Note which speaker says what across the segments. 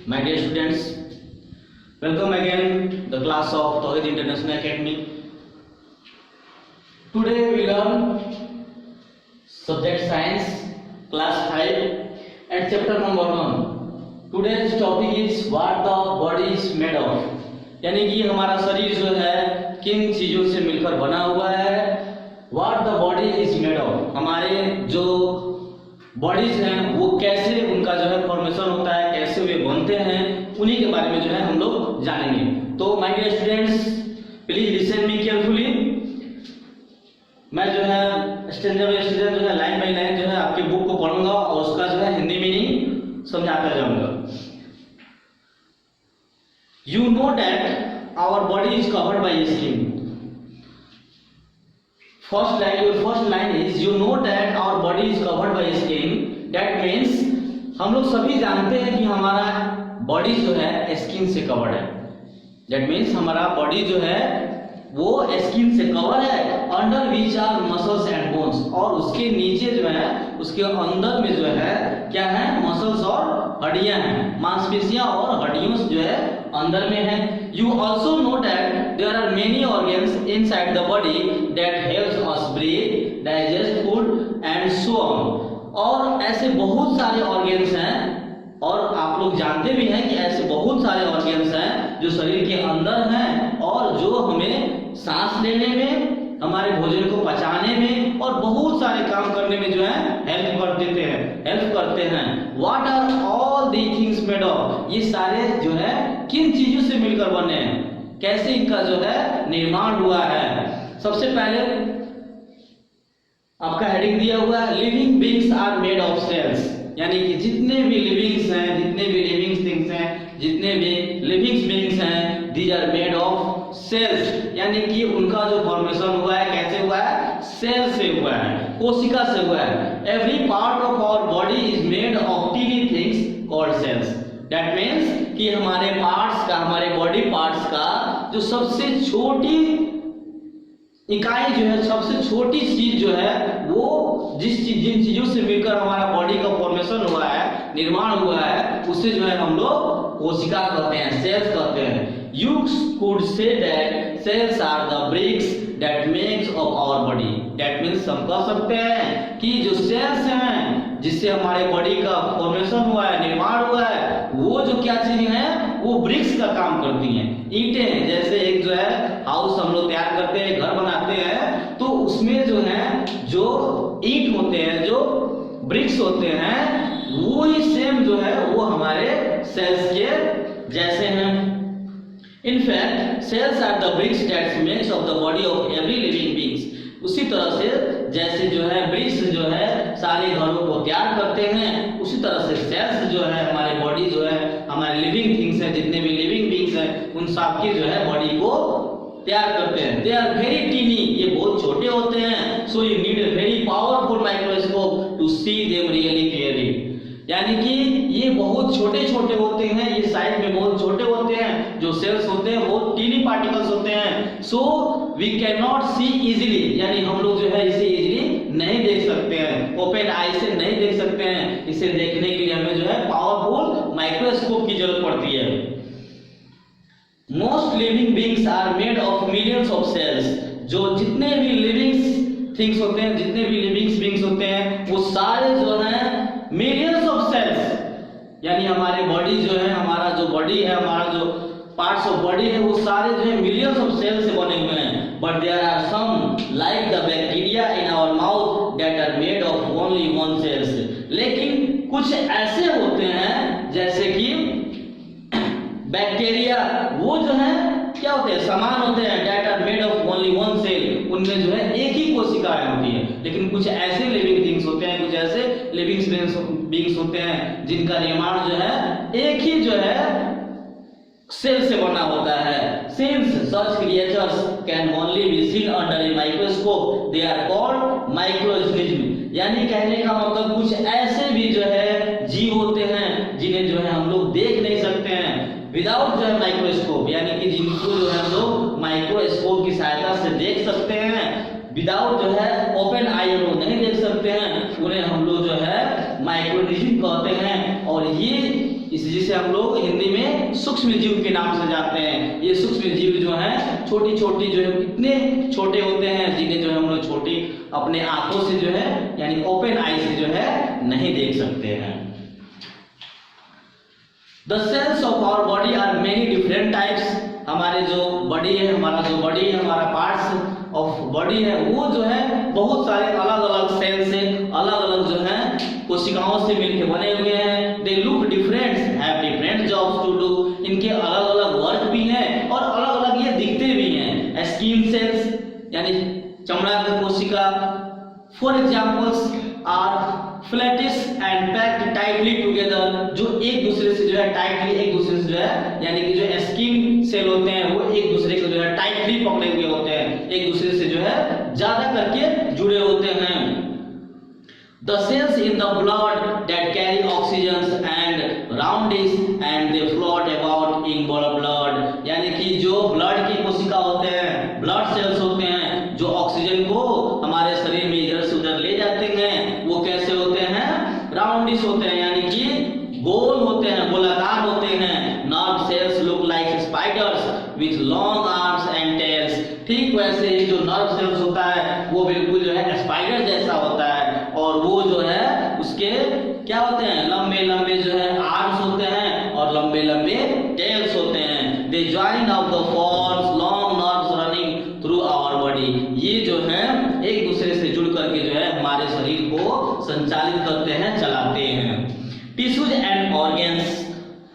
Speaker 1: My dear students, welcome again the class of Tawhid International Academy. Today we learn subject science class 5 and chapter number 1. Today's topic is what the body is made of. यानी कि हमारा शरीर जो है किन चीजों से मिलकर बना हुआ है. What the body is made of. हमारे जो बॉडीज हैं वो कैसे उनका जो है फॉर्मेशन होता है, कैसे वे बनते हैं, उन्हीं के बारे में जो है हम लोग जानेंगे. तो my dear students, please listen me carefully. मैं जो है स्टैंडर्ड बाय स्टैंडर्ड जो है लाइन बाय लाइन जो है आपके बुक को पढ़ूंगा और उसका जो है हिंदी मीनिंग समझाता जाऊंगा. You know that our body is covered by skin. First line is you know that our body is covered by skin. That means हम लोग सभी जानते हैं कि हमारा बॉडी जो है स्किन से कवर्ड है. That means हमारा बॉडी जो है वो स्किन से कवर है. Under which our muscles and bones. और उसके नीचे जो है उसके अंदर में जो है क्या है, मसल्स और हड्डियां हैं, मांसपेशियां और हड्डियों जो है अंदर में है. You also know that there are many organs inside the body that helps us breathe, digest food and so on. और ऐसे बहुत सारे ऑर्गन्स हैं और आप लोग जानते भी हैं कि ऐसे बहुत सारे ऑर्गन्स हैं जो शरीर के अंदर हैं और जो हमें सांस लेने में, हमारे भोजन को पचाने में और बहुत सारे काम करने में जो है हेल्प करते हैं. What are all the things made of. ये सारे जो है किन चीजों से मिलकर बने हैं, कैसे इनका जो है निर्माण हुआ है. सबसे पहले आपका हेडिंग दिया हुआ है living beings are made of cells. यानी कि जितने भी लिविंग्स हैं, जितने भी लिविंग थिंग्स हैं, जितने भी लिविंग बीइंग्स हैं, these are made of cells. यानी कि उनका जो फॉर्मेशन हुआ है कैसे हुआ है, सेल से हुआ है, कोशिका से हुआ है. Every part of our body is made of tiny things called cells. That means कि हमारे पार्ट्स का, हमारे बॉडी पार्ट्स का जो सबसे छोटी इकाई जो है, सबसे छोटी चीज जो है वो जिन चीजों से मिलकर हमारा बॉडी का फॉर्मेशन हुआ है, निर्माण हुआ है, उसे जो है हम लोग कोशिका कहते हैं, सेल्स कहते हैं. You could say that cells are the bricks that makes of our body. That means हम कह सकते हैं कि जो सेल्स हैं जिससे हमारे बॉडी का फॉर्मेशन हुआ है, निर्माण हुआ है, वो जो क्या चीज है वो ब्रिक्स का काम करती हैं. ईंटें हैं, जैसे एक जो है हाउस हम लोग तैयार करते हैं, घर बनाते हैं, तो उसमें जो है जो ईंट होते हैं, जो ब्रिक्स होते हैं, वो ही सेम जो है वो हमारे सेल्स के जैसे हैं. In fact, cells are the bricks that makes of the body of every living beings. उसी तरह से जैसे जो है ब्रिक्स जो है सारे घरों को तैयार करते हैं, उसी तरह से सेल्स जो है हमारे बॉडी जो है, हमारे लिविंग थिंग्स हैं, जितने भी लिविंग बीइंग्स हैं, उन सब की जो है बॉडी को तैयार करते हैं. They are very tiny. ये बहुत छोटे होते हैं. So you need a very powerful microscope to see them really clearly. यानी कि ये बहुत छोटे छोटे होते हैं, ये साइज में बहुत छोटे होते हैं. जो सेल्स होते हैं वो टीनी पार्टिकल्स होते हैं. So we can not see easily. यानी हम लोग जो है इसे इजीली नहीं देख सकते हैं, ओपन आई से नहीं देख सकते हैं. इसे देखने के लिए हमें जो है पावरफुल माइक्रोस्कोप की जरूरत पड़ती है. Most living beings are made of millions of cells. जो जितने भी लिविंग थिंग्स होते हैं, जितने भी लिविंग बीइंग्स होते हैं, वो सारे जो है मिलियंस ऑफ सेल्स. यानी हमारे बॉडी जो है, हमारा जो बॉडी है, हमारा जो पार्ट्स ऑफ बॉडी है, वो सारे जो है मिलियंस ऑफ सेल्स से बने हुए हैं. But there are some like the bacteria in our mouth that are made of only one cells. लेकिन कुछ ऐसे होते हैं जैसे कि बैक्टीरिया, वो जो है क्या होते हैं, समान होते हैं, that are made of only one cell. उनमें जो है एक ही कोशिकाएं होती है. लेकिन कुछ ऐसे लिविंग थिंग्स होते हैं, कुछ ऐसे लिविंग बीइंग्स होते हैं जिनका निर्माण जो है एक ही जो है सेल से बना होता है. Since such creatures can only be seen under a microscope, they are called microorganisms. यानी कहने का मतलब कुछ ऐसे भी जो है जीव होते हैं जिन्हें जो है हम लोग देख नहीं सकते हैं विदाउट जो है माइक्रोस्कोप. यानी कि जिनको जो है हम लोग माइक्रोस्कोप की सहायता से देख सकते हैं, विदाउट जो है ओपन आई वो नहीं देख सकते हैं, उन्हें हम लोग जो है माइक्रोऑर्गेनिज्म कहते हैं. और ये जिस जिसे हम लोग हिंदी में सूक्ष्म जीव के नाम से जानते हैं। ये सूक्ष्म जीव जो है छोटी छोटी जो है इतने छोटे होते हैं जिन्हें जो है हम लोग छोटी अपने आंखों से जो है यानी ओपन आई से जो है नहीं देख सकते हैं। The cells of our body are many different types। हमारे जो बॉडी है, हमारा जो बॉडी है, हमारा पार्ट्स ऑफ बॉडी है, वो जो है बहुत सारे अलग अलग सेल से, अलग अलग जो है कोशिकाओं से मिलकर बने हुए हैं। They look different, have different jobs to do। इनके अलग अलग वर्क भी हैं और अलग अलग ये दिखते भी हैं। स्किन सेल्स यानी चमड़ा की कोशिका, for examples are flattish and packed tightly together, जो एक दूसरे से जो है टाइटली, एक दूसरे से जो है यानी कि जो स्किन सेल होते हैं वो एक दूसरे को जो है टाइटली पकड़े हुए होते हैं, एक दूसरे से जो है ज्यादा करके जुड़े होते हैं। The cells in the blood that carry oxygen and roundish and they float about in blood, यानी कि जो ब्लड की कोशिका होते हैं, ब्लड सेल्स होते हैं, जो ऑक्सीजन को हमारे शरीर में इधर से उधर ले जाते हैं, वो कैसे होते हैं? राउंडिश होते हैं यानी कि गोल होते हैं, गोलाकार होते हैं। Nerve cells look like spiders with long arms and tails. ठीक वैसे ही जो नर्व सेल्स होता है वो बिल्कुल जो है स्पाइडर जैसा होता है और वो जो है उसके क्या होते हैं? लंबे लंबे जो है आर्म्स होते हैं और लंबे लंबे टेल्स होते हैं। They join of the forms long nerves running through our body. ये जो है एक दूसरे से जुड़ करके जो है हमारे शरीर को संचालित करते हैं, चलाते हैं। Tissues and organs.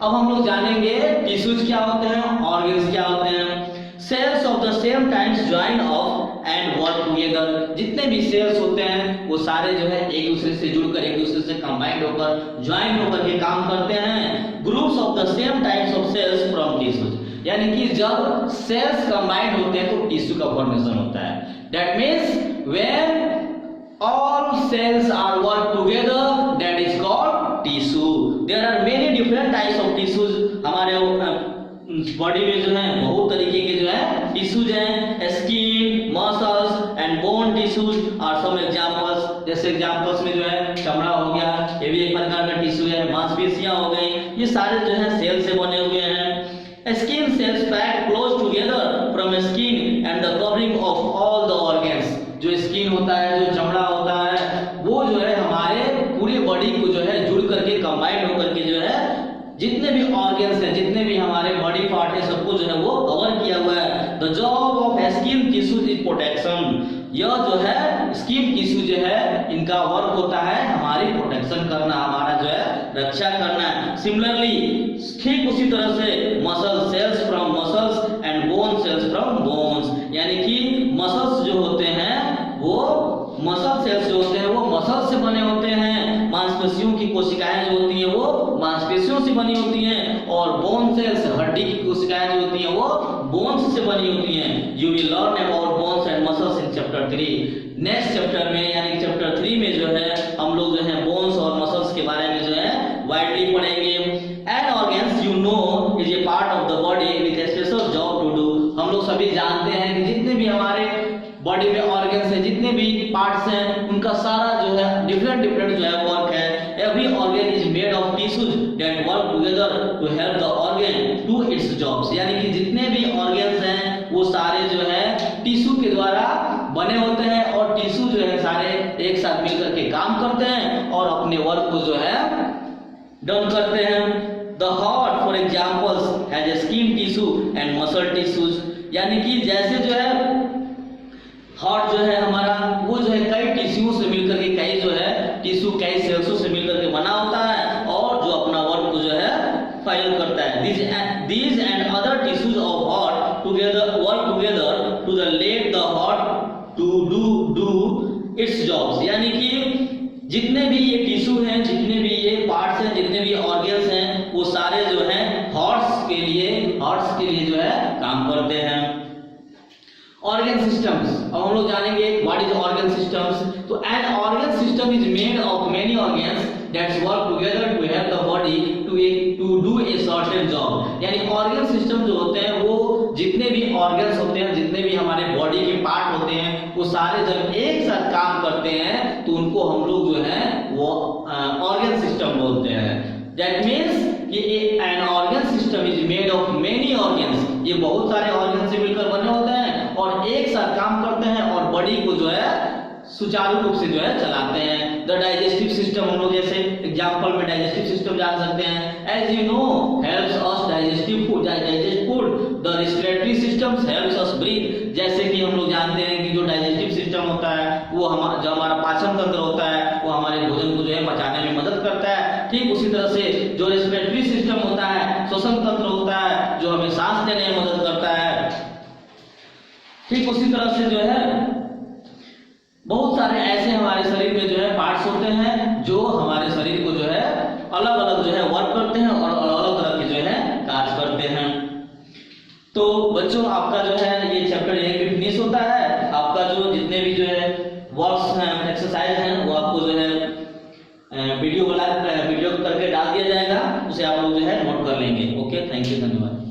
Speaker 1: अब हम लोग जानेंगे टिश्यूज क्या होते हैं, ऑर्गन्स क्या होते हैं। Cells of the same times join of and work together. जितने भी सेल्स होते हैं वो सारे जो है एक दूसरे से जुड़कर, एक दूसरे से कंबाइंड होकर, ज्वाइन होकर के काम करते हैं। Groups of the same types of cells from tissues, यानी कि जब सेल्स कंबाइंड होते हैं तो टिश्यू का फॉर्मेशन होता है। That means when all cells are work together that is called tissue। there are many different types of tissues। हमारे बॉडी में जो है बहुत तरीके के जो है टिश्यूज हैं। Skin, muscles and bone tissues are some examples. जैसे एग्जांपल्स में जो है चमड़ा हो गया, ये भी एक प्रकार का टिश्यू है। मांसपेशियां हो गई, ये सारे जो है सेल से बने हुए हैं। Skin cells pack close together from skin and the covering of all the organs. जो स्किन होता है, जो चमड़ा होता है, वो जो है हमारे पूरी बॉडी को जो है जुड़ करके कंबाइंड होकर के जो है जितने भी ऑर्गन्स हैं, जितने भी हमारे बॉडी पार्ट है, सबको जो है वो कवर किया हुआ है। The job of skin tissues is protection. यह जो है स्किन टिश्यू जो है इनका वर्क होता है हमारी प्रोटेक्शन करना, हमारा जो है रक्षा करना। सिमिलरली ठीक उसी तरह से muscle cells from muscles and bone cells from bones, यानी कि मसल्स जो होते हैं वो मसल सेल्स जो होते हैं वो मसल से बने होते हैं। मांसपेशियों की कोशिकाएं जो होती हैं वो मांसपेशियों से बनी होती हैं और बोन सेल्स हड्डी की कोशिकाएं जो होती हैं वो बोन्स से बनी होती हैं। You will learn about bones and muscles in chapter 3। Next chapter में यानी चैप्टर 3 में जो है हम लोग जो है बोन्स और मसल्स के बारे में जो है वाइडली पढ़ेंगे। An organs you know is a part of the body with a special job to do. हम लोग सभी जानते हैं कि जितने भी हमारे बॉडी में ऑर्गन्स हैं, जितने भी पार्ट्स हैं, उनका सारा जो है डिफरेंट डिफरेंट जो है वर्क है। Every organ is made of tissues that work together to help the organ to its jobs. यानी कि जितने भी ऑर्गन्स हैं वो सारे जो है टिश्यू के द्वारा बने होते हैं और टिश्यू जो है सारे एक साथ मिलकर के काम करते हैं और अपने वर्क को जो है डन करते हैं। The heart for examples has a skin tissue and muscle tissues, यानी कि जैसे जो है हार्ट जो है हमारा वो जो है कई टिश्यू से मिलकर के, कई जो है टिश्यू कई सेल्सों से मिलकर के बना होता है और जो अपना वर्क को जो है फाइल करता है। these and other tissues of heart together work together to the let the heart to do its jobs। यानी कि जितने भी ये टिश्यू हैं, जितने भी ये पार्ट्स हैं, जितने भी ऑर्गन्स हैं, वो सारे जो है हार्ट्स के लिए जो है काम करते हैं। ऑर्गन सिस्टम्स, अब हम लोग जानेंगे व्हाट इज ऑर्गन सिस्टम्स। तो an organ system is made of many organs that's work together to help the body to do a certain job. यानी ऑर्गन सिस्टम जो होते हैं वो जितने भी ऑर्गन्स होते हैं, जितने भी हमारे बॉडी के पार्ट होते हैं, वो सारे जब एक साथ काम करते हैं तो उनको हम लोग जो है वो ऑर्गन सिस्टम बोलते हैं। दैट मीन्स कि N organ system is made of many organs, ये बहुत सारे ऑर्गन से मिलकर बने होते हैं और एक साथ काम करते हैं और बॉडी को जो है सुचारू रूप से जो है चलाते हैं। द डाइजेस्टिव सिस्टम, हम लोग जैसे एग्जांपल में डाइजेस्टिव सिस्टम जान सकते हैं, as you know helps us digestive food, digest food. The respiratory systems helps us breathe, जैसे कि हम लोग जानते हैं कि जो डाइजेस्टिव सिस्टम होता है वो जो हमारा पाचन तंत्र होता है वो हमारे भोजन को जो है पचाने में मदद करता है। ठीक उसी तरह से जो रेस्पिरेटरी सिस्टम होता है, श्वसन तंत्र होता है जो हमें सांस लेने में मदद करता है। ठीक उसी तरह से जो है बहुत सारे ऐसे हमारे शरीर में जो है पार्ट्स होते हैं जो हमारे शरीर को जो है अलग अलग जो है वर्क करते हैं और अलग अलग तरह के जो है कार्य करते हैं। तो बच्चों आपका जो है ये चैप्टर यहीं पे फिनिश होता है। आपका जो जितने भी जो है वर्क्स हैं, एक्सरसाइज हैं, वो आपको जो है वीडियो करके डाल दिया जाएगा, उसे आप लोग जो है नोट कर लेंगे। ओके, थैंक यू, धन्यवाद।